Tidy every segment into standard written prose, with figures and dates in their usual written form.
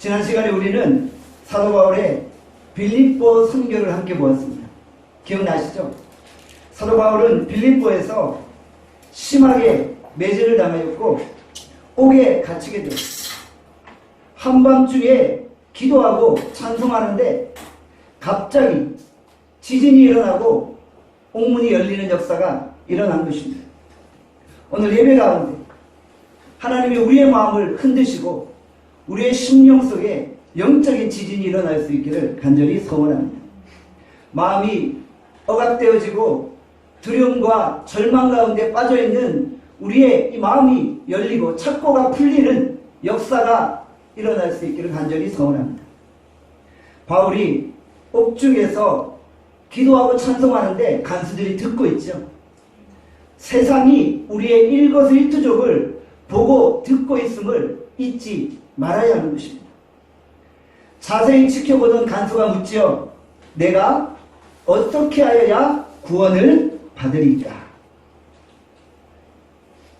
지난 시간에 우리는 사도 바울의 빌립보 선교를 함께 보았습니다. 기억나시죠? 사도 바울은 빌립보에서 심하게 매질을 당하였고 옥에 갇히게 되었습니다. 한밤중에 기도하고 찬송하는데 갑자기 지진이 일어나고 옥문이 열리는 역사가 일어난 것입니다. 오늘 예배 가운데 하나님이 우리의 마음을 흔드시고 우리의 심령 속에 영적인 지진이 일어날 수 있기를 간절히 소원합니다. 마음이 억압되어지고 두려움과 절망 가운데 빠져있는 우리의 이 마음이 열리고 착고가 풀리는 역사가 일어날 수 있기를 간절히 소원합니다. 바울이 옥중에서 기도하고 찬송하는데 간수들이 듣고 있죠. 세상이 우리의 일거수일투족을 보고 듣고 있음을 잊지 말아야 하는 것입니다. 자세히 지켜보던 간수가 묻지요. 내가 어떻게 하여야 구원을 받으리까?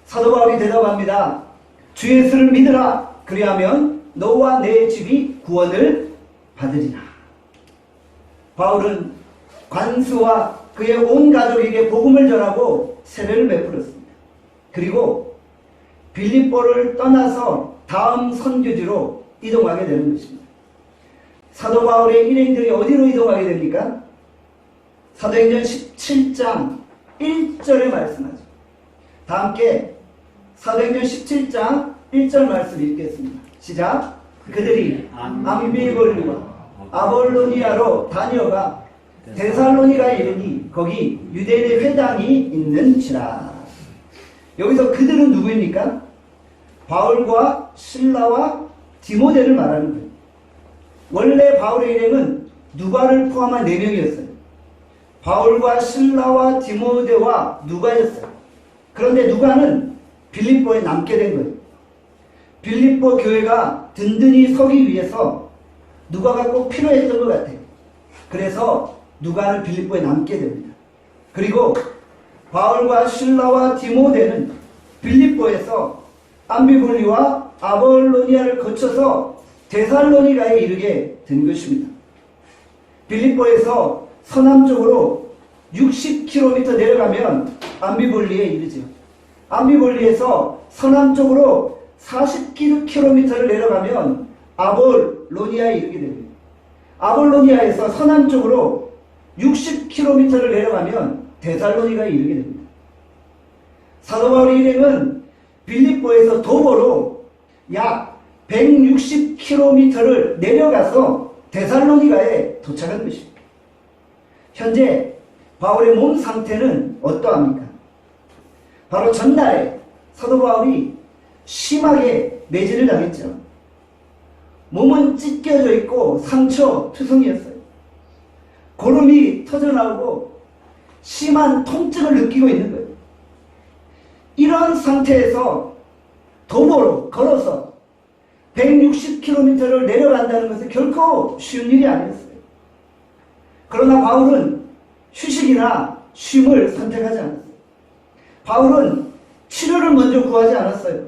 사도 바울이 대답합니다. 주 예수를 믿으라. 그리하면 너와 내 집이 구원을 받으리라. 바울은 관수와 그의 온 가족에게 복음을 전하고 세례를 베풀었습니다. 그리고 빌립보를 떠나서 다음 선교지로 이동하게 되는 것입니다. 사도 바울의 일행들이 어디로 이동하게 됩니까? 사도행전 17장 1절에 말씀하죠. 다 함께 사도행전 17장 1절 말씀 읽겠습니다. 시작. 그들이 암비볼리와 아볼로니아로 다녀가 데살로니가에 이르니 거기 유대인의 회당이 있는지라. 여기서 그들은 누구입니까? 바울과 실라와 디모데를 말하는 거예요. 원래 바울의 일행은 누가를 포함한 4명이었어요. 바울과 실라와 디모데와 누가였어요. 그런데 누가는 빌립보에 남게 된 거예요. 빌립보 교회가 든든히 서기 위해서 누가가 꼭 필요했던 것 같아요. 그래서 누가는 빌립보에 남게 됩니다. 그리고 바울과 실라와 디모데는 빌립보에서 암비볼리와 아볼로니아를 거쳐서 데살로니가에 이르게 된 것입니다. 빌립보에서 서남쪽으로 60km 내려가면 암비볼리에 이르죠. 암비볼리에서 서남쪽으로 40km를 내려가면 아볼로니아에 이르게 됩니다. 아볼로니아에서 서남쪽으로 60km를 내려가면 데살로니가에 이르게 됩니다. 사도 바울의 일행은 빌립보에서 도보로 약 160km를 내려가서 데살로니가에 도착한 것입니다. 현재 바울의 몸 상태는 어떠합니까? 바로 전날에 사도 바울이 심하게 매질을 당했죠. 몸은 찢겨져 있고 상처투성이었어요. 고름이 터져나오고 심한 통증을 느끼고 있는 거예요. 이런 상태에서 도보로 걸어서 160km를 내려간다는 것은 결코 쉬운 일이 아니었어요. 그러나 바울은 휴식이나 쉼을 선택하지 않았어요. 바울은 치료를 먼저 구하지 않았어요.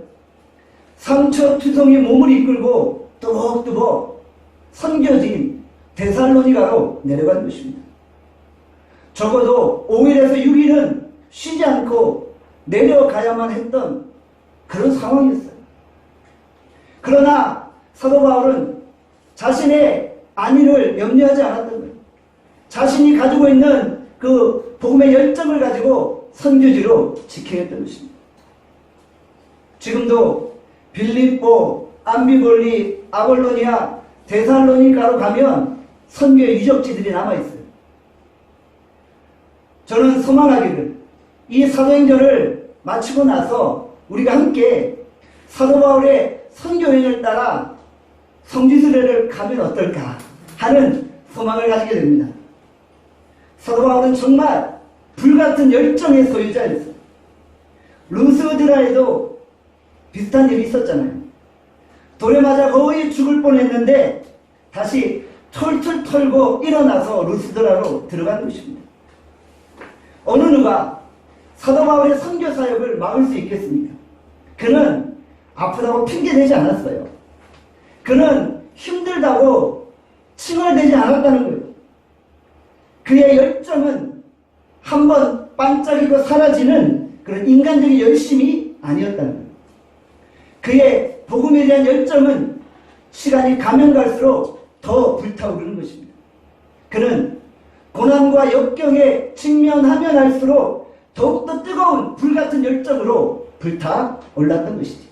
상처투성이 몸을 이끌고 뚜벅뚜벅 선교지인 데살로니가로 내려간 것입니다. 적어도 5일에서 6일은 쉬지 않고 내려가야만 했던 그런 상황이었어요. 그러나 사도 바울은 자신의 안위를 염려하지 않았던 거예요. 자신이 가지고 있는 그 복음의 열정을 가지고 선교지로 지켜냈던 것입니다. 지금도 빌립보, 암비볼리, 아볼로니아, 데살로니가로 가면 선교의 유적지들이 남아있어요. 저는 소망하기를 이 사도행전을 마치고 나서 우리가 함께 사도 바울의 선교여행을 따라 성지순례를 가면 어떨까 하는 소망을 가지게 됩니다. 사도 바울은 정말 불같은 열정의 소유자였어요. 루스드라에도 비슷한 일이 있었잖아요. 돌에 맞아 거의 죽을 뻔했는데 다시 털털 털고 일어나서 루스드라로 들어간 것입니다. 어느 누가 사도 바울의 선교 사역을 막을 수 있겠습니까? 그는 아프다고 핑계대지 않았어요. 그는 힘들다고 칭얼대지 않았다는 거예요. 그의 열정은 한번 반짝이고 사라지는 그런 인간적인 열심이 아니었다는 거예요. 그의 복음에 대한 열정은 시간이 가면 갈수록 더 불타오르는 것입니다. 그는 고난과 역경에 직면하면 할수록 더욱더 뜨거운 불같은 열정으로 불타올랐던 것이지.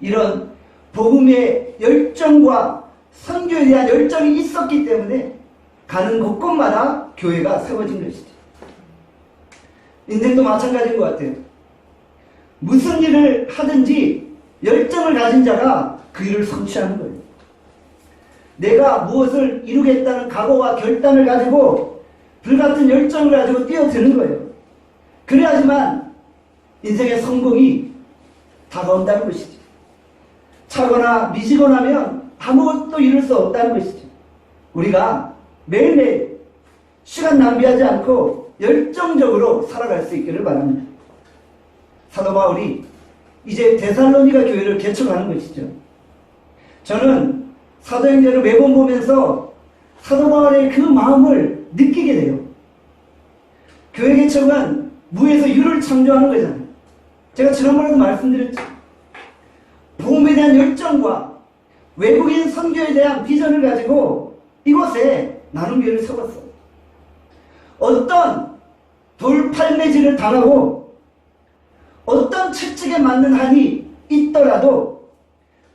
이런 복음의 열정과 선교에 대한 열정이 있었기 때문에 가는 곳곳마다 교회가 세워진 것이죠. 인생도 마찬가지인 것 같아요. 무슨 일을 하든지 열정을 가진 자가 그 일을 성취하는 거예요. 내가 무엇을 이루겠다는 각오와 결단을 가지고 불같은 열정을 가지고 뛰어드는 거예요. 그래야지만 인생의 성공이 다가온다는 것이죠. 차거나 미지고 나면 아무것도 이룰 수 없다는 것이죠. 우리가 매일매일 시간 낭비하지 않고 열정적으로 살아갈 수 있기를 바랍니다. 사도 바울이 이제 데살로니가 교회를 개척하는 것이죠. 저는 사도행전을 매번 보면서 사도 바울의 그 마음을 느끼게 돼요. 교회 개척은 무에서 유를 창조하는 거잖아요. 제가 지난번에도 말씀드렸죠. 복음에 대한 열정과 외국인 선교에 대한 비전을 가지고 이곳에 나눔교회를 세웠어요. 어떤 돌팔매질을 당하고 어떤 채찍에 맞는 한이 있더라도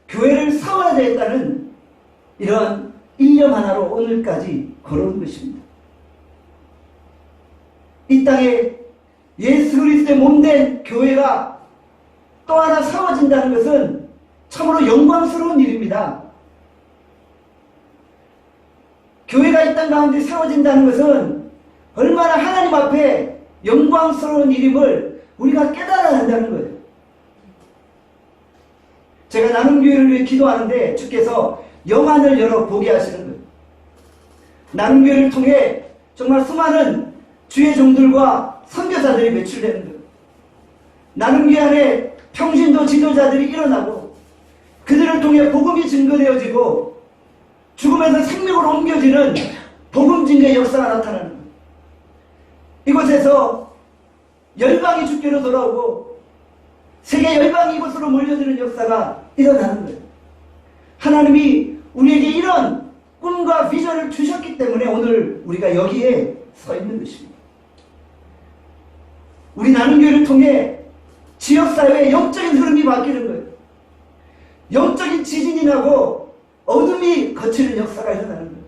교회를 세워야 되겠다는 이런 일념 하나로 오늘까지 걸어온 것입니다. 이 땅에 예수 그리스도의 몸된 교회가 또 하나 세워진다는 것은 참으로 영광스러운 일입니다. 교회가 이 땅 가운데 세워진다는 것은 얼마나 하나님 앞에 영광스러운 일임을 우리가 깨달아야 한다는 거예요. 제가 나눔교회를 위해 기도하는데 주께서 영안을 열어 보게 하시는 거예요. 나눔교회를 통해 정말 수많은 주의 종들과 선교사들이 배출되는 거예요. 나눔교회 안에 평신도 지도자들이 일어나고 그들을 통해 복음이 증거되어지고 죽음에서 생명으로 옮겨지는 복음 증거의 역사가 나타나는 거예요. 이곳에서 열방이 주께로 돌아오고 세계 열방이 이곳으로 몰려드는 역사가 일어나는 거예요. 하나님이 우리에게 이런 꿈과 비전을 주셨기 때문에 오늘 우리가 여기에 서 있는 것입니다. 우리 나눔교회를 통해 지역사회의 영적인 흐름이 바뀌는 거예요. 영적인 지진이 나고 어둠이 거치는 역사가 일어나는 거예요.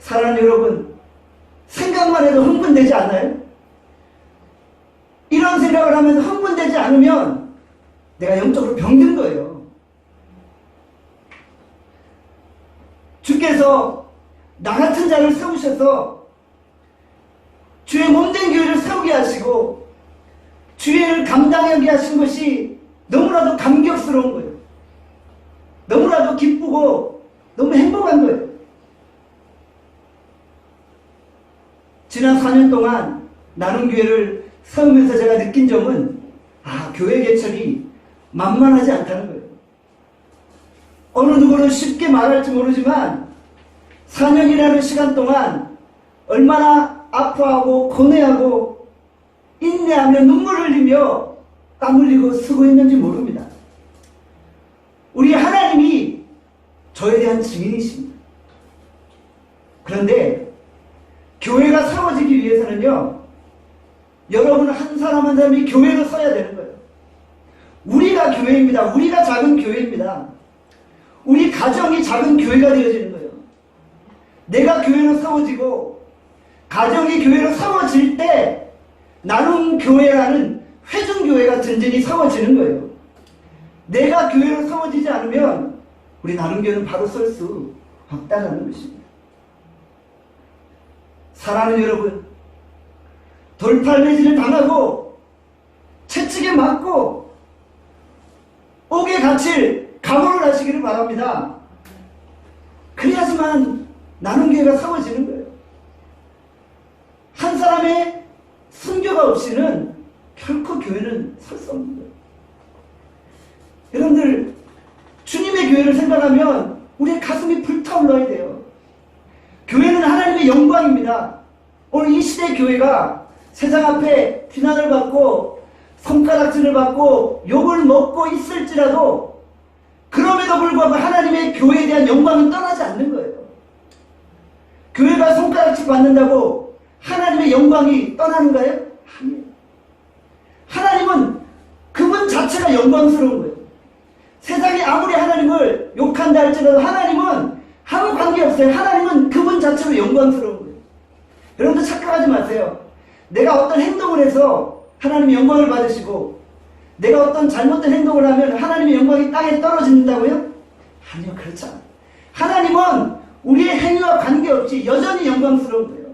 사랑하는 여러분, 생각만 해도 흥분되지 않나요? 이런 생각을 하면서 흥분되지 않으면 내가 영적으로 병든 거예요. 주께서 나 같은 자를 세우셔서 주의 몸된 교회를 세우게 하시고 주의 일을 감당하게 하신 것이 너무나도 감격스러운 거예요. 너무나도 기쁘고 너무 행복한 거예요. 지난 4년 동안 나눔교회를 세우면서 제가 느낀 점은 교회 개척이 만만하지 않다는 거예요. 어느 누구는 쉽게 말할지 모르지만 4년이라는 시간 동안 얼마나 아파하고 고뇌하고 인내하며 눈물 흘리며 땀 흘리고 수고했는지 모릅니다. 우리 하나님이 저에 대한 증인이십니다. 그런데 교회가 세워지기 위해서는요, 여러분 한 사람 한 사람이 교회로 써야 되는 거예요. 우리가 교회입니다. 우리가 작은 교회입니다. 우리 가정이 작은 교회가 되어지는 거예요. 내가 교회로 세워지고 가정이 교회로 세워질 때 나눔교회라는 회중교회가 든든히 세워지는 거예요. 내가 교회로 세워지지 않으면 우리 나눔교회는 바로 설 수 없다는 것입니다. 사랑하는 여러분, 돌팔매질을 당하고 채찍에 맞고 옥에 갇힐 각오를 하시기를 바랍니다. 그래야지만 나눔교회가 세워지는 거예요. 한 사람의 순교가 없이는 결코 교회는 설 수 없는 거예요. 여러분들, 주님의 교회를 생각하면 우리의 가슴이 불타올라야 돼요. 교회는 하나님의 영광입니다. 오늘 이 시대 교회가 세상 앞에 비난을 받고 손가락질을 받고 욕을 먹고 있을지라도 그럼에도 불구하고 하나님의 교회에 대한 영광은 떠나지 않는 거예요. 교회가 손가락질 받는다고 하나님의 영광이 떠나는가요? 아니에요. 하나님은 그분 자체가 영광스러운 거예요. 세상이 아무리 하나님을 욕한다 할지라도 하나님은 아무 관계없어요. 하나님은 그분 자체로 영광스러운 거예요. 여러분들 착각하지 마세요. 내가 어떤 행동을 해서 하나님의 영광을 받으시고 내가 어떤 잘못된 행동을 하면 하나님의 영광이 땅에 떨어진다고요? 아니요, 그렇지 않아요. 하나님은 우리의 행위와 관계없이 여전히 영광스러운 거예요.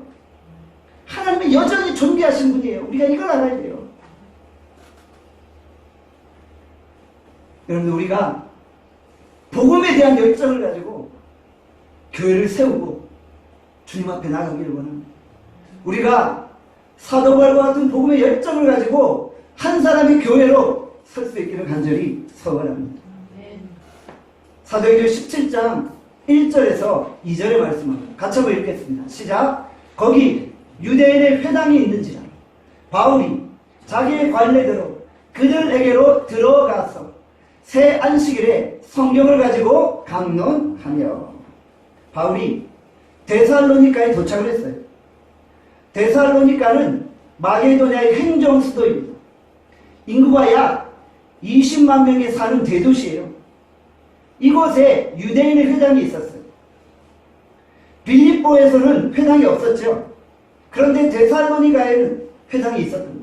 하나님은 여전히 존귀하신 분이에요. 우리가 이걸 알아야 돼요. 여러분들, 우리가 복음에 대한 열정을 가지고 교회를 세우고 주님 앞에 나가기를 원합니다. 우리가 사도 바울과 같은 복음의 열정을 가지고 한 사람이 교회로 설 수 있기를 간절히 소원합니다. 사도행전 17장 1절에서 2절의 말씀을 같이 한번 읽겠습니다. 시작. 거기 유대인의 회당이 있는지라 바울이 자기의 관례대로 그들에게로 들어가서 새 안식일에 성경을 가지고 강론하며. 바울이 데살로니가에 도착을 했어요. 데살로니가는 마게도냐의 행정 수도입니다. 인구가 약 20만 명이 사는 대도시예요. 이곳에 유대인의 회당이 있었어요. 빌립보에서는 회당이 없었죠. 그런데 데살로니가에는 회당이 있었던 거예요.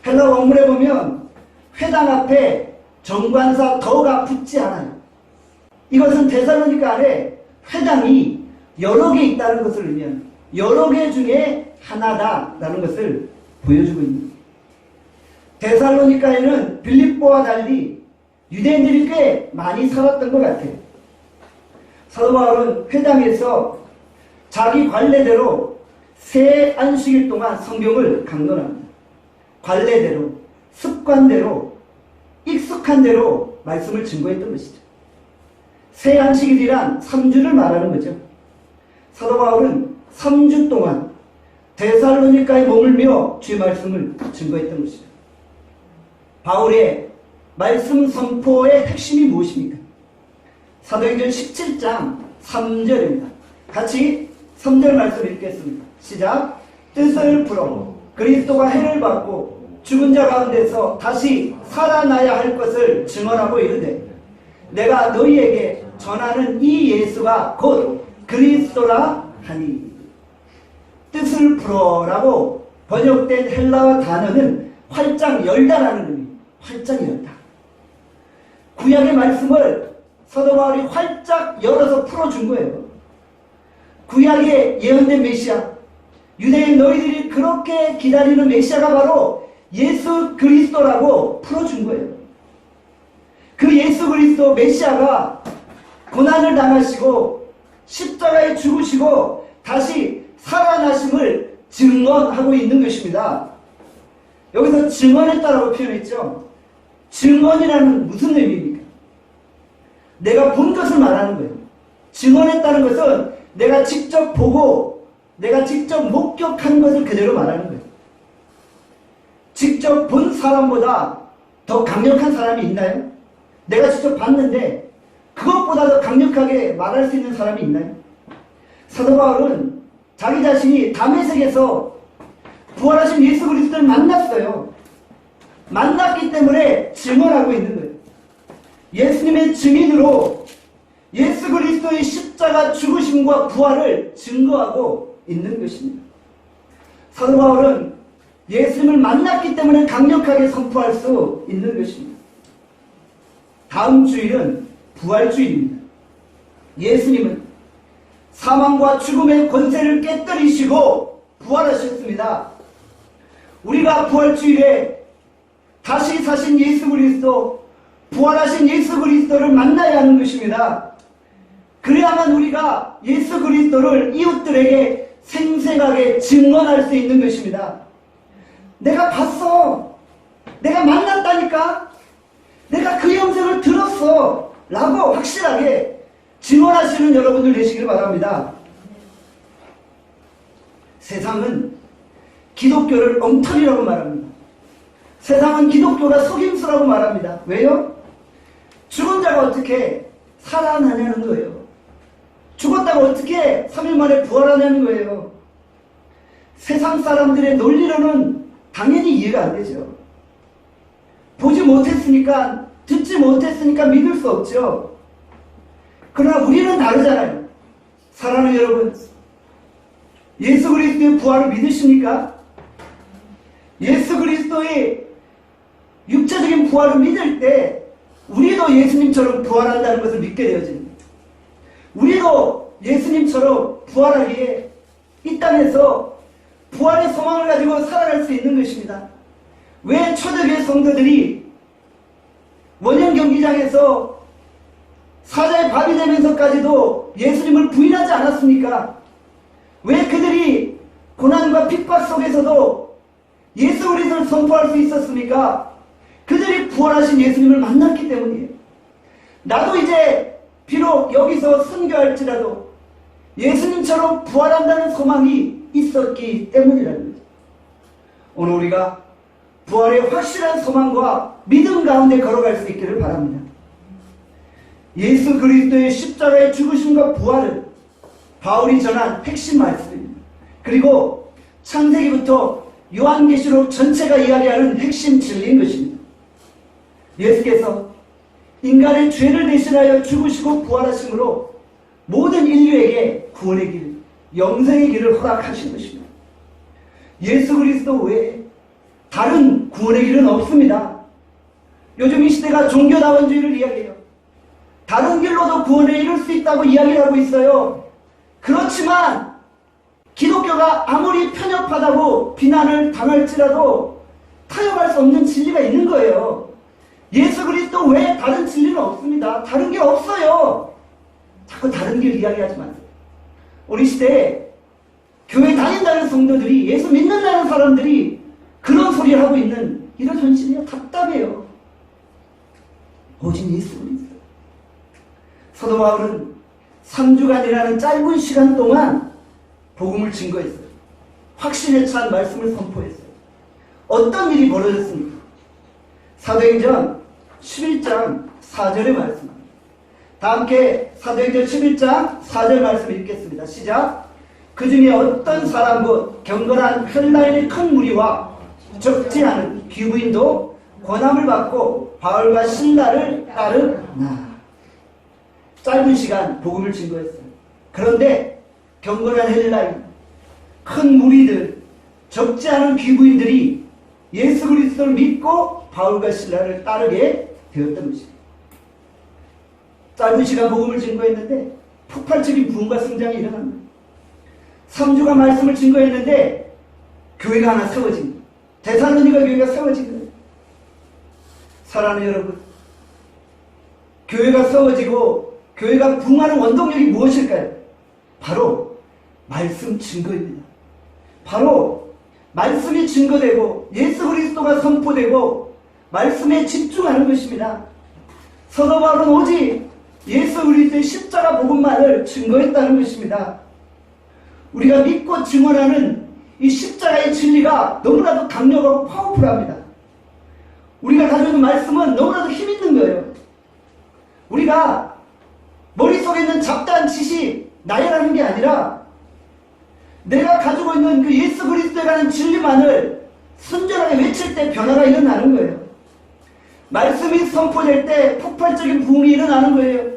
헬라 원문에 보면 회당 앞에 정관사 덕가 붙지 않아요. 이것은 데살로니가 안에 회당이 여러 개 있다는 것을 의미합니다. 여러 개 중에 하나다라는 것을 보여주고 있습니다. 데살로니가에는 빌립보와 달리 유대인들이 꽤 많이 살았던 것 같아요. 사도 바울은 회당에서 자기 관례대로 새 안식일 동안 성경을 강론합니다. 관례대로, 습관대로, 익숙한 대로 말씀을 증거했던 것이죠. 새 안식일이란 3주를 말하는 거죠. 사도 바울은 3주 동안 데살로니가에 머물며 주의 말씀을 증거했던 것이죠. 바울의 말씀 선포의 핵심이 무엇입니까? 사도행전 17장 3절입니다. 같이 3절 말씀 읽겠습니다. 시작. 뜻을 풀어 그리스도가 해를 받고 죽은 자 가운데서 다시 살아나야 할 것을 증언하고 이르되 내가 너희에게 전하는 이 예수가 곧 그리스도라 하니. 뜻을 풀어라고 번역된 헬라어 단어는 활짝 열다라는 의미. 활짝 열다. 구약의 말씀을 사도 바울이 활짝 열어서 풀어준 거예요. 구약에 예언된 메시아, 유대인 너희들이 그렇게 기다리는 메시아가 바로 예수 그리스도라고 풀어준 거예요. 그 예수 그리스도 메시아가 고난을 당하시고 십자가에 죽으시고 다시 살아나심을 증언하고 있는 것입니다. 여기서 증언했다라고 표현했죠. 증언이라는 무슨 의미입니까? 내가 본 것을 말하는 거예요. 증언했다는 것은 내가 직접 보고 내가 직접 목격한 것을 그대로 말하는 거예요. 직접 본 사람보다 더 강력한 사람이 있나요? 내가 직접 봤는데 그것보다 더 강력하게 말할 수 있는 사람이 있나요? 사도 바울은 자기 자신이 다메섹에서 부활하신 예수 그리스도를 만났어요. 만났기 때문에 증언하고 있는 거예요. 예수님의 증인으로 예수 그리스도의 십자가 죽으심과 부활을 증거하고 있는 것입니다. 사도 바울은 예수님을 만났기 때문에 강력하게 선포할 수 있는 것입니다. 다음 주일은 부활주일입니다. 예수님은 사망과 죽음의 권세를 깨뜨리시고 부활하셨습니다. 우리가 부활주일에 다시 사신 예수 그리스도, 부활하신 예수 그리스도를 만나야 하는 것입니다. 그래야만 우리가 예수 그리스도를 이웃들에게 생생하게 증언할 수 있는 것입니다. 내가 봤어. 내가 만났다니까. 내가 그 영상을 들었어. 라고 확실하게 증언하시는 여러분들 되시길 바랍니다. 세상은 기독교를 엉터리라고 말합니다. 세상은 기독교가 속임수라고 말합니다. 왜요? 죽은 자가 어떻게 살아나냐는 거예요. 죽었다가 어떻게 3일 만에 부활하냐는 거예요. 세상 사람들의 논리로는 당연히 이해가 안 되죠. 보지 못했으니까, 듣지 못했으니까 믿을 수 없죠. 그러나 우리는 다르잖아요. 사랑하는 여러분, 예수 그리스도의 부활을 믿으십니까? 예수 그리스도의 육체적인 부활을 믿을 때 우리도 예수님처럼 부활한다는 것을 믿게 되어집니다. 우리도 예수님처럼 부활하기에 이 땅에서 부활의 소망을 가지고 살아갈 수 있는 것입니다. 왜 초대교회 성도들이 원형 경기장에서 사자의 밥이 되면서까지도 예수님을 부인하지 않았습니까? 왜 그들이 고난과 핍박 속에서도 예수 그리스도를 선포할 수 있었습니까? 그들이 부활하신 예수님을 만났기 때문이에요. 나도 이제 비록 여기서 선교할지라도 예수님처럼 부활한다는 소망이 있었기 때문이라는 거죠. 오늘 우리가 부활의 확실한 소망과 믿음 가운데 걸어갈 수 있기를 바랍니다. 예수 그리스도의 십자가의 죽으심과 부활은 바울이 전한 핵심 말씀입니다. 그리고 창세기부터 요한계시록 전체가 이야기하는 핵심 진리인 것입니다. 예수께서 인간의 죄를 대신하여 죽으시고 부활하심으로 모든 인류에게 구원의 길, 영생의 길을 허락하신 것입니다. 예수 그리스도 외에 다른 구원의 길은 없습니다. 요즘 이 시대가 종교다원주의를 이야기해요. 다른 길로도 구원에 이룰 수 있다고 이야기를 하고 있어요. 그렇지만 기독교가 아무리 편협하다고 비난을 당할지라도 타협할 수 없는 진리가 있는 거예요. 예수 그리스도 외에 다른 진리는 없습니다. 다른 게 없어요. 자꾸 다른 길 이야기하지 마세요. 우리 시대에 교회 다닌다는 성도들이, 예수 믿는다는 사람들이 그런 소리를 하고 있는 이런 현실이요. 답답해요. 오직 예수 그리스도. 사도 바울은 3주간이라는 짧은 시간 동안 복음을 증거했어요. 확신에 찬 말씀을 선포했어요. 어떤 일이 벌어졌습니까? 사도행전 11장 4절의 말씀입니다. 다 함께 사도행전 11장 4절 말씀 읽겠습니다. 시작. 그 중에 어떤 사람 곧 경건한 헬라인의 큰 무리와 적지 않은 귀부인도 권함을 받고 바울과 신라를 따르나. 짧은 시간 복음을 증거했어요. 그런데 경건한 헬라인, 큰 무리들, 적지 않은 귀부인들이 예수 그리스도를 믿고 바울과 신라를 따르게 되었던 것입니다. 짧은 시간 복음을 증거했는데 폭발적인 부흥과 성장이 일어납니다. 3주간 말씀을 증거했는데 교회가 하나 세워진 거예요. 데살로니가 교회가 세워진 거예요. 사랑하는 여러분, 교회가 세워지고 교회가 부흥하는 원동력이 무엇일까요? 바로 말씀 증거입니다. 바로 말씀이 증거되고 예수 그리스도가 선포되고 말씀에 집중하는 것입니다. 사도 바울은 오직 예수 그리스도의 십자가 복음만을 증거했다는 것입니다. 우리가 믿고 증언하는 이 십자가의 진리가 너무나도 강력하고 파워풀합니다. 우리가 가지고 있는 말씀은 너무나도 힘있는 거예요. 우리가 머릿속에 있는 잡다한 지식, 나열하는 게 아니라 내가 가지고 있는 그 예수 그리스도라는 진리만을 순전하게 외칠 때 변화가 일어나는 거예요. 말씀이 선포될 때 폭발적인 부흥이 일어나는 거예요.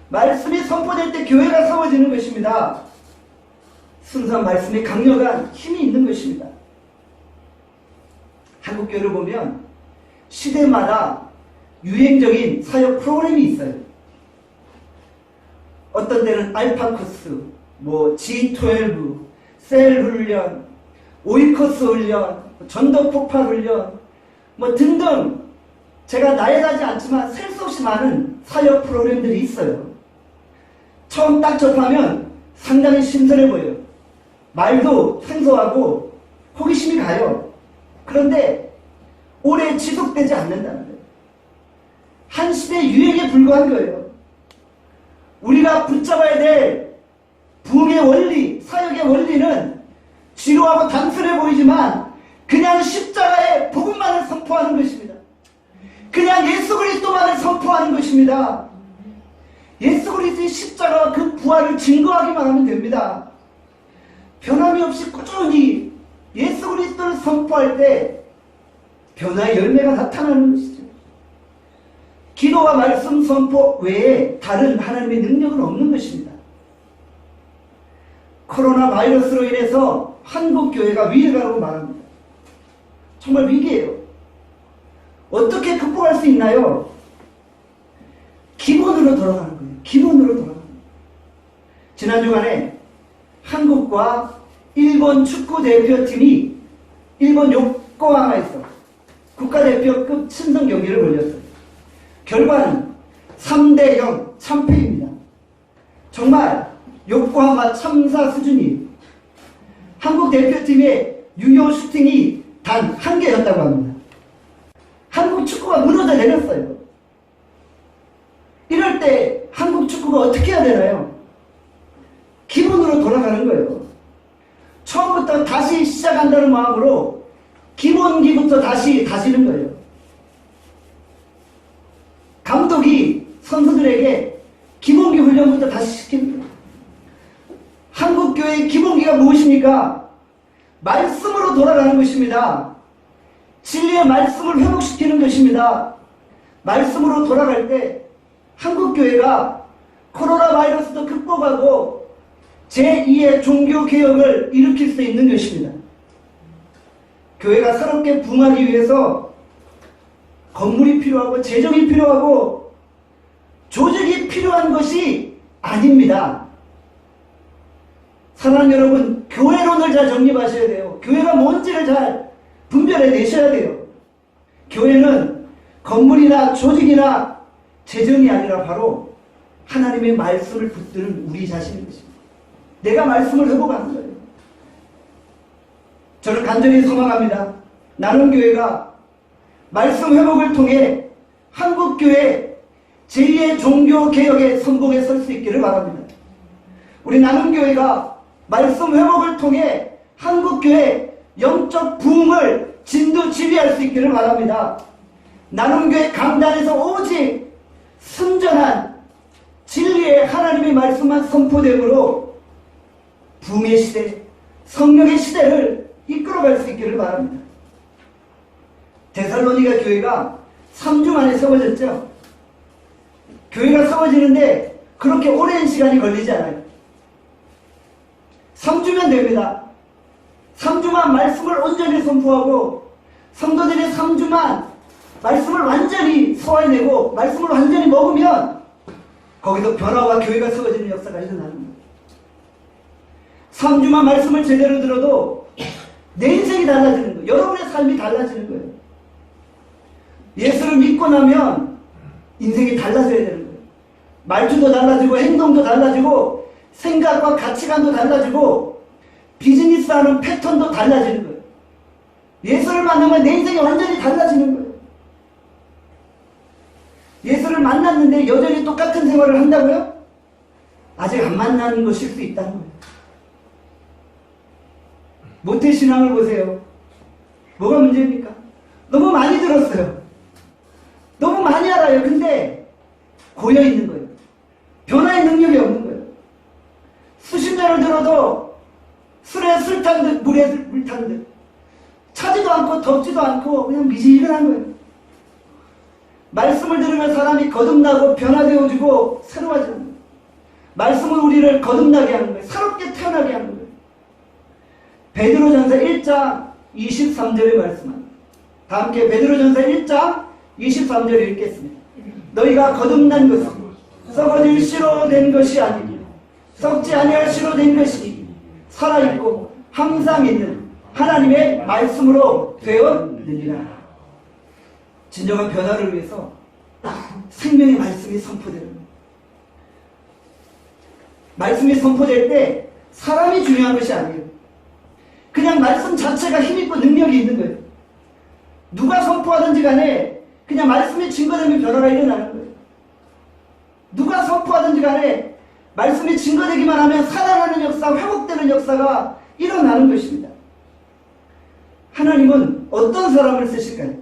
말씀이 선포될 때 교회가 세워지는 것입니다. 순수한 말씀에 강력한 힘이 있는 것입니다. 한국교회를 보면 시대마다 유행적인 사역 프로그램이 있어요. 어떤 때는 알파 코스, G12, 셀 훈련, 오이코스 훈련, 전도 폭발 훈련, 등등 제가 나열하지 않지만 셀 수 없이 많은 사역 프로그램들이 있어요. 처음 딱 접하면 상당히 신선해 보여요. 말도 생소하고 호기심이 가요. 그런데 오래 지속되지 않는다는 거예요. 한 시대 유행에 불과한 거예요. 우리가 붙잡아야 될 부흥의 원리, 사역의 원리는 지루하고 단순해 보이지만 그냥 십자가의 복음만을 선포하는 것입니다. 그냥 예수 그리스도만을 선포하는 것입니다. 예수 그리스도의 십자가와 그 부활을 증거하기만 하면 됩니다. 변함이 없이 꾸준히 예수 그리스도를 선포할 때 변화의 열매가 나타나는 것이죠. 기도와 말씀 선포 외에 다른 하나님의 능력은 없는 것입니다. 코로나 바이러스로 인해서 한국교회가 위기라고 말합니다. 정말 위기예요. 어떻게 극복할 수 있나요? 기본으로 돌아가는 거예요. 기본으로 돌아가는 거예요. 지난 주간에 한국과 일본 축구 대표팀이 일본 요코하마에서 국가대표급 친선 경기를 벌였어요. 결과는 3대0 참패입니다. 정말 요코하마 참사 수준이에요. 한국 대표팀의 유효 슈팅이 단 한 개였다고 합니다. 한국 축구가 무너져 내렸어요. 이럴 때 한국 축구가 어떻게 해야 되나요? 기본으로 돌아가는 거예요. 처음부터 다시 시작한다는 마음으로 기본기부터 다시 다지는 거예요. 감독이 선수들에게 기본기 훈련부터 다시 시킵니다. 한국교회의 기본기가 무엇입니까? 말씀으로 돌아가는 것입니다. 진리의 말씀을 회복시키는 것입니다. 말씀으로 돌아갈 때 한국교회가 코로나 바이러스도 극복하고 제2의 종교개혁을 일으킬 수 있는 것입니다. 교회가 새롭게 부흥하기 위해서 건물이 필요하고 재정이 필요하고 조직이 필요한 것이 아닙니다. 사랑하는 여러분, 교회론을 잘 정립하셔야 돼요. 교회가 뭔지를 잘 분별해 내셔야 돼요. 교회는 건물이나 조직이나 재정이 아니라 바로 하나님의 말씀을 붙드는 우리 자신인 것입니다. 내가 말씀을 회복하는 거예요. 저는 간절히 소망합니다. 나눔교회가 말씀 회복을 통해 한국교회 제2의 종교개혁의 선봉에 설 수 있기를 바랍니다. 우리 나눔교회가 말씀 회복을 통해 한국교회 영적 부흥을 진두지휘할 수 있기를 바랍니다. 나눔교회 강단에서 오직 순전한 진리의 하나님의 말씀만 선포되므로 부흥의 시대, 성령의 시대를 이끌어갈 수 있기를 바랍니다. 데살로니가 교회가 3주 만에 세워졌죠. 교회가 세워지는데 그렇게 오랜 시간이 걸리지 않아요. 3주면 됩니다. 3주만 말씀을 온전히 선포하고 성도들이 3주만 말씀을 완전히 소화해내고 말씀을 완전히 먹으면 거기서 변화와 교회가 세워지는 역사가 일어나는 거예요. 3주만 말씀을 제대로 들어도 내 인생이 달라지는 거예요. 여러분의 삶이 달라지는 거예요. 예수를 믿고 나면 인생이 달라져야 되는 거예요. 말투도 달라지고 행동도 달라지고 생각과 가치관도 달라지고 비즈니스하는 패턴도 달라지는 거예요. 예수를 만나면 내 인생이 완전히 달라지는 거예요. 예수를 만났는데 여전히 똑같은 생활을 한다고요? 아직 안 만나는 것일 수 있다는 거예요. 모태신앙을 보세요. 뭐가 문제입니까? 너무 많이 들었어요. 너무 많이 알아요. 근데 고여있는 거예요. 변화의 능력이 없는 거예요. 수십 년을 들어도 술에 술 탄 듯 물에 물 탄 듯 차지도 않고 덥지도 않고 그냥 미지근한 거예요. 말씀을 들으면 사람이 거듭나고 변화되어지고 새로워지는 거예요. 말씀은 우리를 거듭나게 하는 거예요. 새롭게 태어나게 하는 거예요. 베드로전서 1장 23절의 말씀은 다 함께 베드로전서 1장 23절을 읽겠습니다. 너희가 거듭난 것은 썩어질 씨로 된 것이 아니며 썩지 아니할 씨로 된 것이 살아있고 항상 있는 하나님의 말씀으로 되었느니라. 진정한 변화를 위해서 생명의 말씀이 선포되는 거예요. 말씀이 선포될 때 사람이 중요한 것이 아니에요. 그냥 말씀 자체가 힘있고 능력이 있는 거예요. 누가 선포하든지 간에 그냥 말씀이 증거되면 변화가 일어나는 거예요. 누가 선포하든지 간에 말씀이 증거되기만 하면 살아나는 역사, 회복되는 역사가 일어나는 것입니다. 하나님은 어떤 사람을 쓰실까요?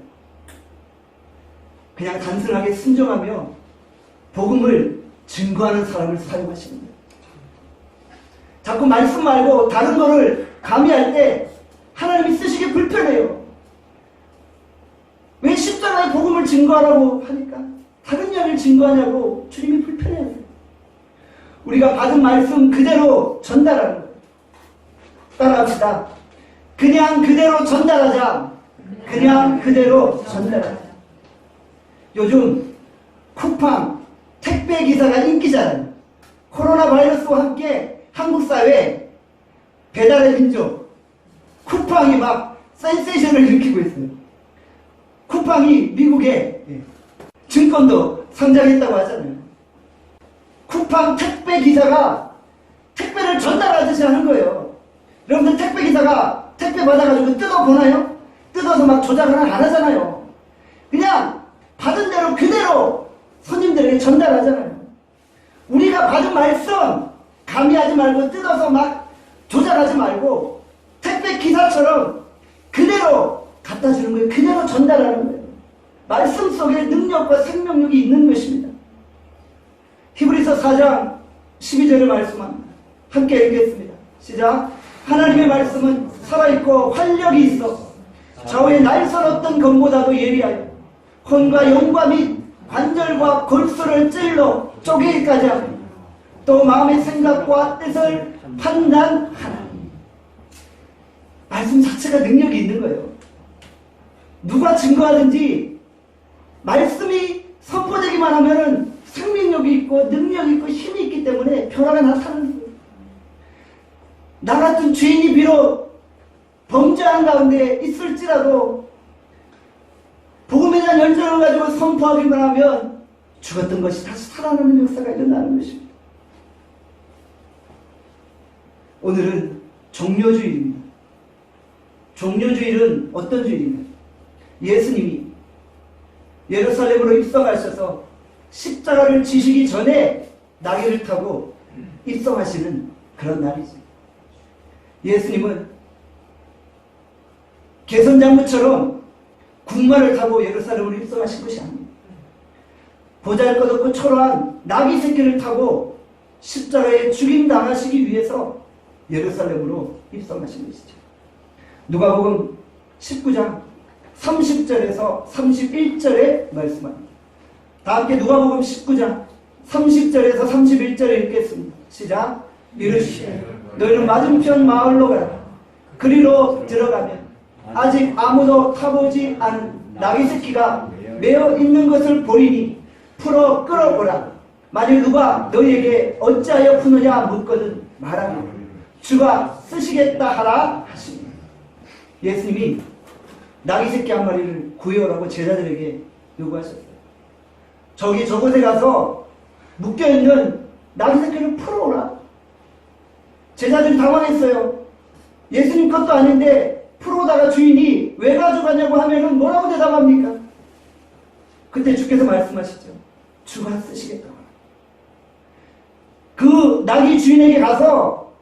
그냥 단순하게 순종하며 복음을 증거하는 사람을 사용하십니다. 자꾸 말씀 말고 다른 거를 가미할 때 하나님이 쓰시기 불편해요. 왜 십자가의 복음을 증거하라고 하니까 다른 이야기를 증거하냐고 주님이 불편해요. 우리가 받은 말씀 그대로 전달하는 거예요. 따라합시다. 그냥 그대로 전달하자. 그냥 그대로 전달하자. 요즘 쿠팡 택배 기사가 인기잖아요. 코로나 바이러스와 함께 한국 사회 배달의 민족 쿠팡이 막 센세이션을 일으키고 있어요. 쿠팡이 미국에 증권도 상장했다고 하잖아요. 쿠팡 택배 기사가 택배를 전달하듯이 하는 거예요. 여러분들 택배 기사가 택배 받아가지고 뜯어보나요? 뜯어서 막 조작을 안 하잖아요. 그냥 받은 대로 그대로 손님들에게 전달하잖아요. 우리가 받은 말씀 가미하지 말고 뜯어서 막 조작하지 말고 택배 기사처럼 그대로 갖다 주는 거예요. 그대로 전달하는 거예요. 말씀 속에 능력과 생명력이 있는 것입니다. 히브리서 4장 12절의 말씀합니다. 함께 읽겠습니다. 시작. 하나님의 말씀은 살아있고 활력이 있어 좌우의 날선 어떤 검보다도 예리하여 혼과 영과 및 관절과 골수를 찔러 쪼개기까지 하고 또 마음의 생각과 뜻을 판단하라. 말씀 자체가 능력이 있는 거예요. 누가 증거하든지 말씀이 선포되기만 하면은 생명력이 있고 능력이 있고 힘이 있기 때문에 변화가 나타나는 거예요. 나 같은 죄인이 비록 범죄한 가운데 있을지라도 복음에 대한 열정을 가지고 선포하기만 하면 죽었던 것이 다시 살아나는 역사가 일어나는 것입니다. 오늘은 종료주일입니다. 종료주일은 어떤 주일인가요? 예수님이 예루살렘으로 입성하셔서 십자가를 지시기 전에 나귀를 타고 입성하시는 그런 날이죠. 예수님은 개선장부처럼 군마를 타고 예루살렘으로 입성하신 것이 아닙니다. 보잘것없고 초라한 나귀 새끼를 타고 십자가에 죽임당하시기 위해서 예루살렘으로 입성하신 것이죠. 누가복음 19장 30절에서 31절에 말씀합니다. 다 함께 누가복음 19장 30절에서 31절에 읽겠습니다. 시작. 이르시되 너희는 맞은편 마을로 가라. 그리로 들어가면 아직 아무도 타보지 않은 나귀 새끼가 매어 있는 것을 보리니 풀어 끌어보라. 만일 누가 너희에게 어찌하여 푸느냐 묻거든 말하면 주가 쓰시겠다 하라 하십니다. 예수님이 나귀 새끼 한 마리를 구해오라고 제자들에게 요구하셨어요. 저곳에 가서 묶여있는 나귀 새끼를 풀어오라. 제자들이 당황했어요. 예수님 것도 아닌데 풀어오다가 주인이 왜 가져가냐고 하면은 뭐라고 대답합니까? 그때 주께서 말씀하시죠. 주가 쓰시겠다고. 그 나귀 주인에게 가서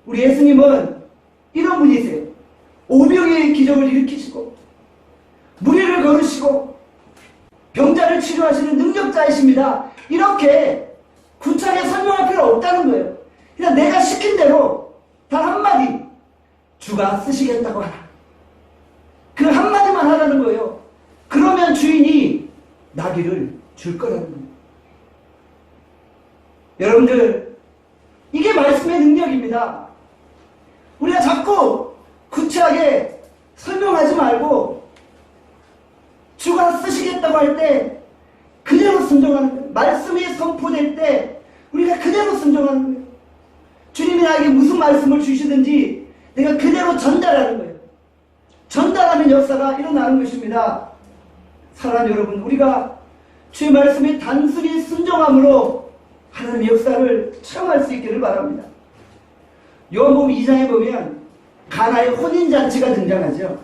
우리 예수님은 이런 분이세요. 오병의 기적을 일으키시고 무리를 걸으시고 병자를 치료하시는 능력자이십니다. 이렇게 구차하게 설명할 필요 없다는 거예요. 그냥 내가 시킨 대로 단 한마디 주가 쓰시겠다고 하라. 그 한마디만 하라는 거예요. 그러면 주인이 나귀를 줄 거라는 거예요. 여러분들 이게 말씀의 능력입니다. 우리가 자꾸 구체하게 설명하지 말고 주가 쓰시겠다고 할 때 그대로 순종하는 거예요. 말씀이 선포될 때 우리가 그대로 순종하는 거예요. 주님이 나에게 무슨 말씀을 주시든지 내가 그대로 전달하는 거예요. 전달하는 역사가 일어나는 것입니다. 사랑하는 여러분, 우리가 주의 말씀에 단순히 순종함으로 하나님의 역사를 체험할 수 있기를 바랍니다. 요한복음 2장에 보면 가나의 혼인잔치가 등장하죠.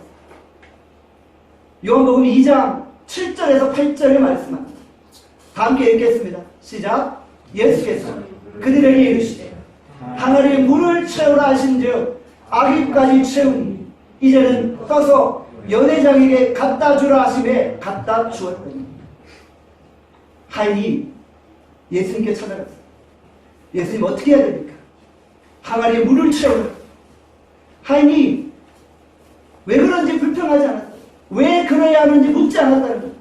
요한복음 2장 7절에서 8절의 말씀합니다. 다 함께 읽겠습니다. 시작. 예수께서 그들에게 이르시되 항아리에 물을 채우라 하신즉 아귀까지 채우니 이제는 떠서 연회장에게 갖다 주라 하심에 갖다 주었더니 하인이 예수님께 찾아갔어요. 예수님 어떻게 해야 됩니까? 항아리에 물을 채우라. 하인이 왜 그런지 불평하지 않았어요. 왜 그래야 하는지 묻지 않았다는 거예요.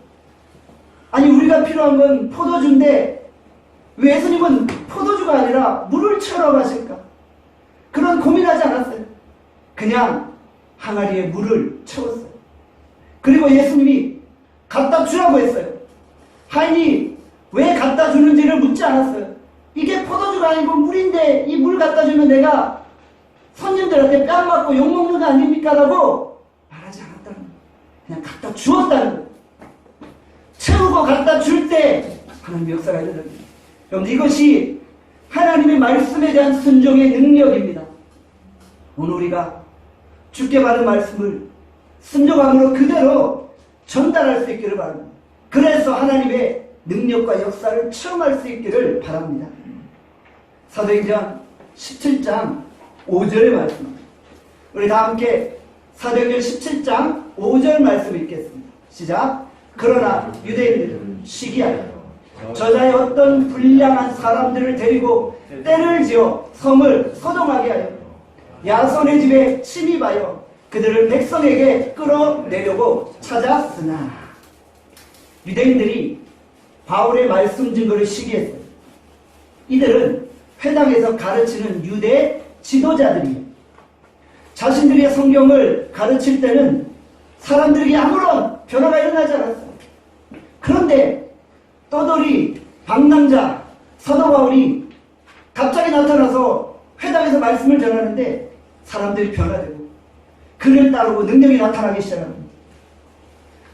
아니 우리가 필요한 건 포도주인데 왜 예수님은 포도주가 아니라 물을 채우라고 하실까? 그런 고민하지 않았어요. 그냥 항아리에 물을 채웠어요. 그리고 예수님이 갖다 주라고 했어요. 하인이 왜 갖다 주는지를 묻지 않았어요. 이게 포도주가 아니고 물인데 이 물 갖다 주면 내가 손님들한테 뺨 맞고 욕먹는 거 아닙니까? 라고 말하지 않았다는 거예요. 그냥 갖다 주었다는 거예요. 채우고 갖다 줄 때 하나님의 역사가 일어납니다. 여러분 이것이 하나님의 말씀에 대한 순종의 능력입니다. 오늘 우리가 주께 받은 말씀을 순종함으로 그대로 전달할 수 있기를 바랍니다. 그래서 하나님의 능력과 역사를 체험할 수 있기를 바랍니다. 사도행전 17장 5절의 말씀입니다. 우리 다 함께 사도행전 17장 5절 말씀 읽겠습니다. 시작. 그러나 유대인들은 시기하여 저자의 어떤 불량한 사람들을 데리고 떼를 지어 성을 소동하게 하여 야손의 집에 침입하여 그들을 백성에게 끌어내려고 찾았으나 유대인들이 바울의 말씀 증거를 시기했어요. 이들은 회당에서 가르치는 유대 지도자들이에요. 자신들의 성경을 가르칠 때는 사람들에게 아무런 변화가 일어나지 않았어요. 그런데 떠돌이 방랑자 사도 바울이 갑자기 나타나서 회당에서 말씀을 전하는데 사람들이 변화되고 그를 따르고 능력이 나타나기 시작합니다.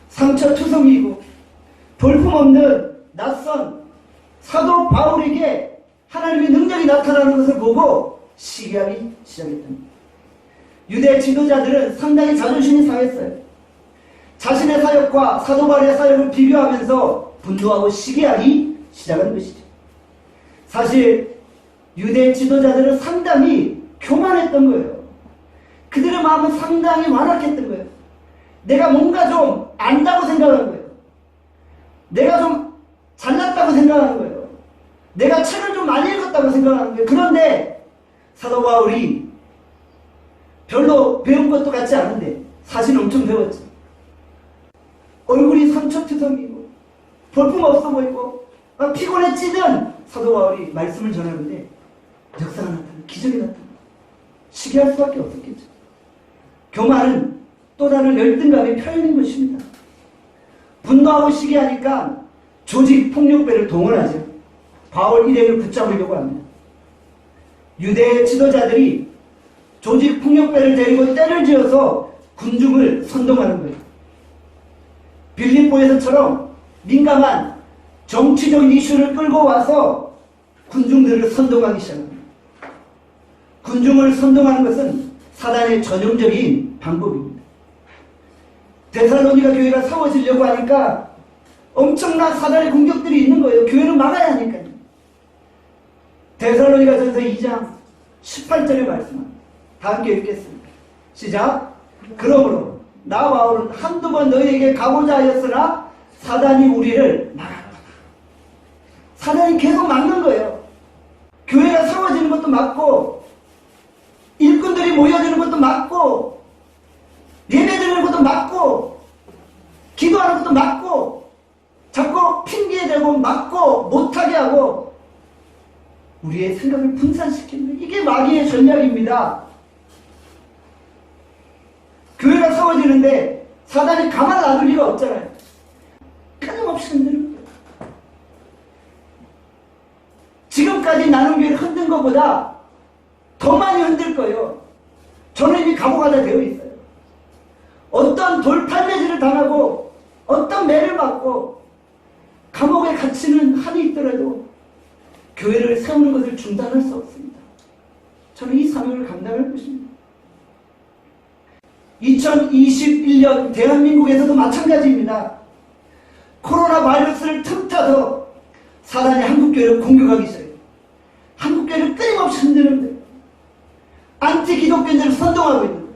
상처투성이고 볼품없는 낯선 사도 바울에게 하나님의 능력이 나타나는 것을 보고 시기하기 시작했답니다. 유대 지도자들은 상당히 자존심이 상했어요. 자신의 사역과 사도 바울의 사역을 비교하면서 분노하고 시기하기 시작한 것이죠. 사실 유대 지도자들은 상당히 교만했던 거예요. 그들의 마음은 상당히 완악했던 거예요. 내가 뭔가 좀 안다고 생각하는 거예요. 내가 좀 잘났다고 생각하는 거예요. 내가 책을 좀 많이 읽었다고 생각하는 거예요. 그런데 사도 바울이 별로 배운 것도 같지 않은데 사실 엄청 배웠죠. 얼굴이 상처투성이고 볼품 없어 보이고 피곤해 찌든 사도 바울이 말씀을 전하는데 역사가 나타나고 기적이 나타나고 시기할 수밖에 없었겠죠. 교만은 또 다른 열등감의 표현인 것입니다. 분노하고 시기하니까 조직 폭력배를 동원하죠. 바울 일행을 붙잡으려고 합니다. 유대 지도자들이 조직 폭력배를 데리고 떼를 지어서 군중을 선동하는 거예요. 빌립보에서처럼 민감한 정치적인 이슈를 끌고 와서 군중들을 선동하기 시작합니다. 군중을 선동하는 것은 사단의 전형적인 방법입니다. 데살로니가 교회가 세워지려고 하니까 엄청난 사단의 공격들이 있는 거예요. 교회는 막아야 하니까요. 데살로니가전서 2장 18절의 말씀입니다. 다 함께 읽겠습니다. 시작. 그러므로 나 바울은 한두 번 너희에게 가고자 하였으나 사단이 우리를 막았다. 사단이 계속 막는 거예요. 교회가 세워지는 것도 막고 일꾼들이 모여드는 것도 막고 예배드리는 것도 막고 기도하는 것도 막고 자꾸 핑계대고 막고 못하게 하고 우리의 생각을 분산시키는 이게 마귀의 전략입니다. 교회가 세워지는데 사단이 가만 놔둘 리가 없잖아요. 끊임없이 흔드는 거예요. 지금까지 나눔교회를 흔든 것보다 더 많이 흔들 거예요. 저는 이미 감옥 하나 되어 있어요. 어떤 돌팔매질을 당하고 어떤 매를 맞고 감옥에 갇히는 한이 있더라도 교회를 세우는 것을 중단할 수 없습니다. 저는 이 사명을 감당할 것입니다. 2021년 대한민국에서도 마찬가지입니다. 코로나 바이러스를 틈타서 사단이 한국교회를 공격하기 시작해요. 한국교회를 끊임없이 흔드는 거예요. 안티 기독교인들을 선동하고 있는 거예요.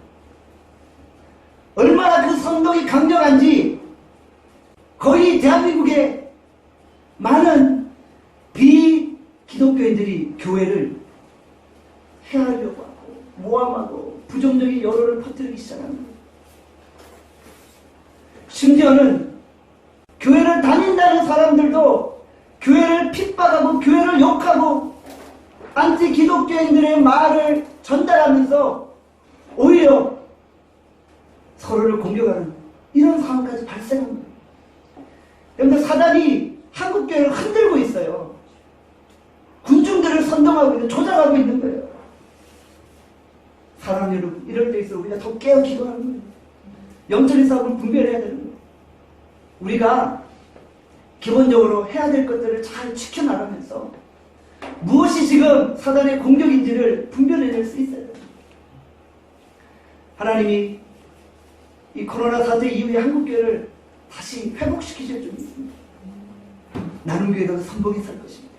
얼마나 그 선동이 강력한지 거의 대한민국의 많은 비기독교인들이 교회를 해하려고 하고 모함하고 부정적인 여론을 퍼뜨리기 시작하는 거예요. 심지어는 교회를 다닌다는 사람들도 교회를 핍박하고 교회를 욕하고 안티 기독교인들의 말을 전달하면서 오히려 서로를 공격하는 이런 상황까지 발생합니다. 그런데 사단이 한국교회를 흔들고 있어요. 군중들을 선동하고 있는, 조작하고 있는 거예요. 사랑 여러분, 이럴 때일수록 우리가 더 깨어 기도하는 거예요. 영적인 싸움을 분별해야 되는 거예요. 우리가 기본적으로 해야 될 것들을 잘 지켜나가면서 무엇이 지금 사단의 공격인지를 분별해낼 수 있어야 돼요. 하나님이 이 코로나 사태 이후에 한국교회를 다시 회복시키실 줄 믿습니다. 나눔교회가 선봉에 설 것입니다.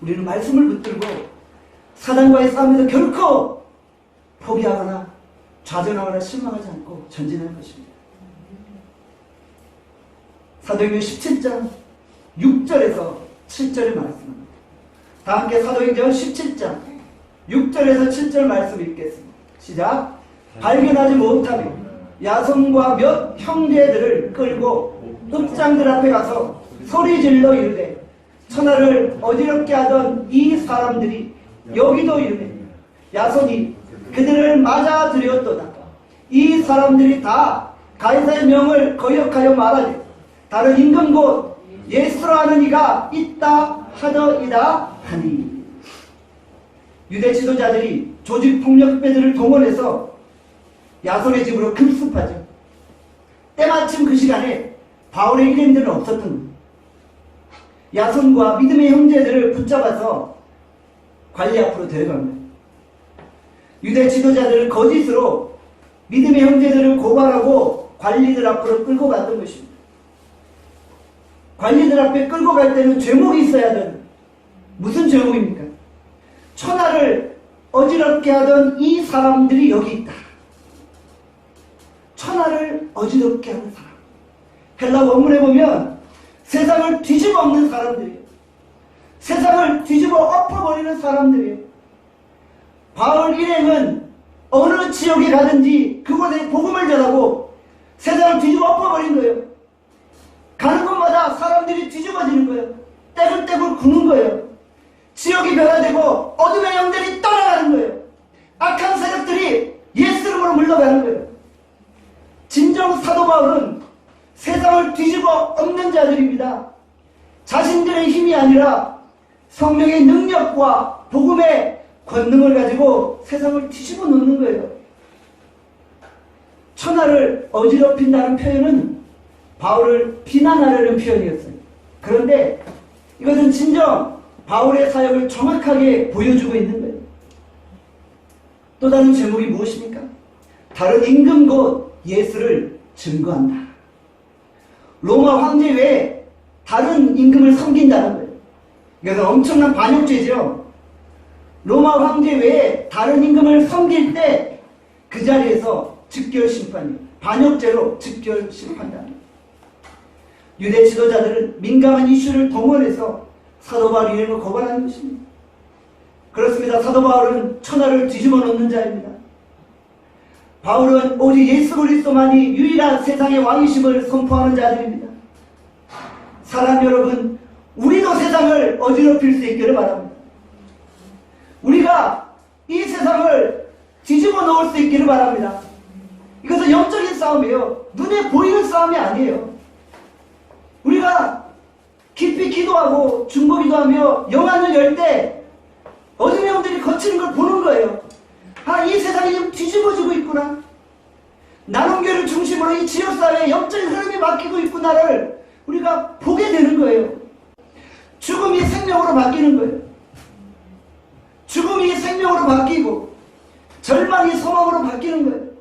우리는 말씀을 붙들고 사단과의 싸움에서 결코 포기하거나 좌절하거나 실망하지 않고 전진할 것입니다. 사도행전 17장 6절에서 7절의 말씀입니다. 다 함께 사도행전 17장 6절에서 7절 말씀 읽겠습니다. 시작. 발견하지 못하며 야손과 몇 형제들을 끌고 읍장들 앞에 가서 소리질러 이르되 천하를 어지럽게 하던 이 사람들이 여기도 이르되 야손이 그들을 맞아들였도다. 이 사람들이 다 가이사의 명을 거역하여 말하되 다른 임금 곧 예수라 하는 이가 있다 하더이다 하니. 유대 지도자들이 조직폭력배들을 동원해서 야손의 집으로 급습하죠. 때마침 그 시간에 바울의 일행들은 없었던 겁니다. 야손과 믿음의 형제들을 붙잡아서 관리 앞으로 데려갑니다. 유대 지도자들은 거짓으로 믿음의 형제들을 고발하고 관리들 앞으로 끌고 갔던 것입니다. 관리들 앞에 끌고 갈 때는 죄목이 있어야 되는, 무슨 죄목입니까? 천하를 어지럽게 하던 이 사람들이 여기 있다. 천하를 어지럽게 하는 사람. 헬라 원문에 보면 세상을 뒤집어 엎는 사람들이에요. 세상을 뒤집어 엎어버리는 사람들이에요. 바울 일행은 어느 지역에 가든지 그곳에 복음을 전하고 세상을 뒤집어 엎어버린 거예요. 가는 곳마다 사람들이 뒤집어지는 거예요. 떼굴떼굴 구는 거예요. 지역이 변화되고 어둠의 영들이 떠나가는 거예요. 악한 세력들이 예수 이름으로 물러가는 거예요. 진정 사도 바울은 세상을 뒤집어 엎는 자들입니다. 자신들의 힘이 아니라 성령의 능력과 복음의 권능을 가지고 세상을 뒤집어 놓는 거예요. 천하를 어지럽힌다는 표현은 바울을 비난하려는 표현이었어요. 그런데 이것은 진정 바울의 사역을 정확하게 보여주고 있는 거예요. 또 다른 제목이 무엇입니까? 다른 임금 곧 예수를 증거한다. 로마 황제 외에 다른 임금을 섬긴다는 거예요. 이것은 엄청난 반역죄죠. 로마 황제 외에 다른 임금을 섬길 때 그 자리에서 즉결 심판이에요. 반역죄로 즉결 심판한다. 유대 지도자들은 민감한 이슈를 동원해서 사도 바울 일행을 고발하는 것입니다. 그렇습니다. 사도 바울은 천하를 뒤집어 놓는 자입니다. 바울은 오직 예수 그리스도만이 유일한 세상의 왕이심을 선포하는 자들입니다. 사랑 여러분, 우리도 세상을 어지럽힐 수 있기를 바랍니다. 우리가 이 세상을 뒤집어 놓을 수 있기를 바랍니다. 이것은 영적인 싸움이에요. 눈에 보이는 싸움이 아니에요. 우리가 깊이 기도하고 중보기도하며 영안을 열 때 어둠의 영들이 거치는 걸 보는 거예요. 아, 이 세상이 좀 뒤집어지고 있구나. 나눔교회를 중심으로 이 지역사회에 영적인 흐름이 바뀌고 있구나를 우리가 보게 되는 거예요. 죽음이 생명으로 바뀌는 거예요. 죽음이 생명으로 바뀌고 절망이 소망으로 바뀌는 거예요.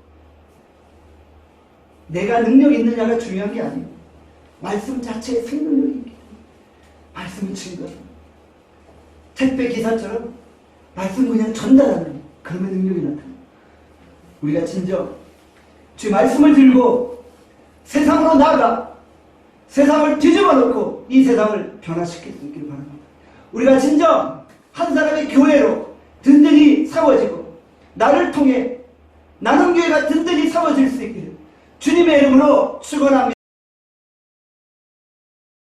내가 능력 있느냐가 중요한 게 아니에요. 말씀 자체의 생명력이 있기 때문에 말씀은 증거예요. 택배 기사처럼 말씀을 그냥 전달하는 그런 능력이 나타납니다. 우리가 진정 주의 말씀을 들고 세상으로 나아가 세상을 뒤집어 놓고 이 세상을 변화시킬 수 있기를 바랍니다. 우리가 진정 한 사람의 교회로 든든히 세워지고 나를 통해 나눔교회가 든든히 세워질 수 있기를 주님의 이름으로 축원합니다.